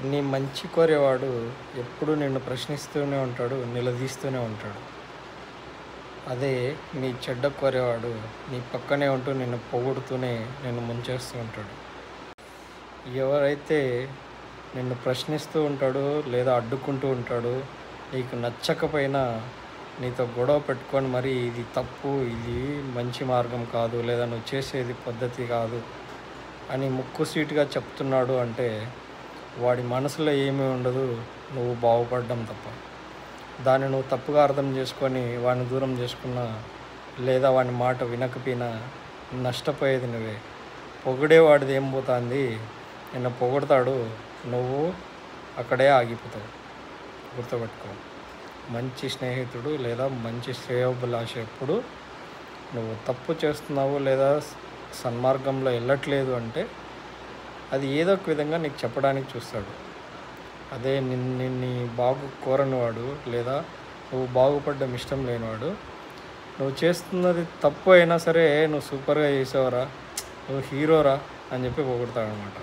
నీ మంచి కోరేవాడు ఎప్పుడు నిన్ను ప్రశ్నిస్తూనే ఉంటాడు, నిలదీస్తూనే ఉంటాడు. అదే నీ చెడ్డ కోరేవాడు నీ పక్కనే ఉంటూ నిన్ను పొగుడుతూనే నిన్ను ముంచేస్తూ ఉంటాడు. ఎవరైతే నిన్ను ప్రశ్నిస్తూ ఉంటాడో లేదా అడ్డుకుంటూ ఉంటాడో, నీకు నచ్చకపోయినా నీతో గొడవ పెట్టుకొని మరి ఇది తప్పు, ఇది మంచి మార్గం కాదు, లేదా నువ్వు చేసేది పద్ధతి కాదు అని ముక్కుసూటిగా చెప్తున్నాడు అంటే వాడి మనసులో ఏమీ ఉండదు, నువ్వు బాగుపడడం తప్ప. దాన్ని నువ్వు తప్పుగా అర్థం చేసుకొని వాడిని దూరం చేసుకున్నా లేదా వాడి మాట వినకపోయినా నష్టపోయేది నువ్వే. పొగిడేవాడిది ఏం పోతుంది, నిన్ను పొగుడతాడు, నువ్వు అక్కడే ఆగిపోతావు. గుర్తుపెట్టుకో, మంచి స్నేహితుడు లేదా మంచి శ్రేయోభిలాష ఎప్పుడు నువ్వు తప్పు చేస్తున్నావు లేదా సన్మార్గంలో వెళ్ళట్లేదు అంటే అది ఏదో ఒక విధంగా నీకు చెప్పడానికి చూస్తాడు. అదే నిన్ను బాగు కోరనివాడు లేదా నువ్వు బాగుపడడం ఇష్టం లేనివాడు, నువ్వు చేస్తున్నది తప్పు అయినా సరే నువ్వు సూపర్గా చేసావురా, నువ్వు హీరోరా అని చెప్పి పొగుడతాడు అనమాట.